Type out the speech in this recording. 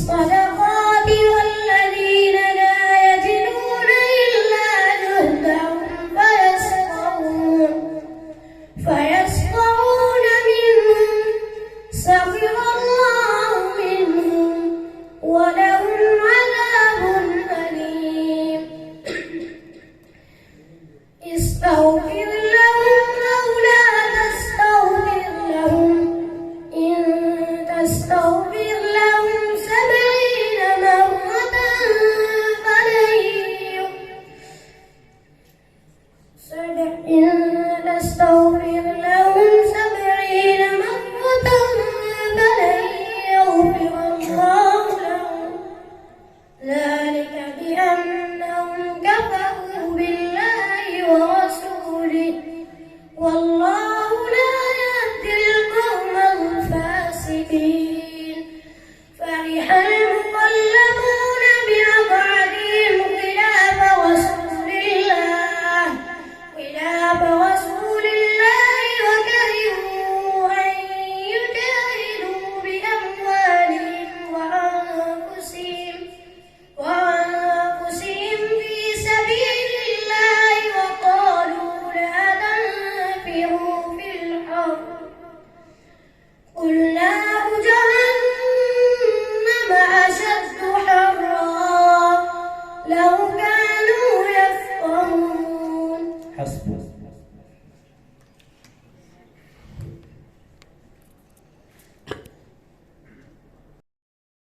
الصدقات والذين لا يجدون إلا جهدهم فيسخرون منهم سخر الله منهم ولهم عذاب أليم استغفر لهم أو لا تستغفر لهم إن تستغفر لهم 70 مرة فلن يغفر الله لهم ذلك بأنهم كفروا بالله ورسوله والله لا يهدي القوم الفاسقين فرح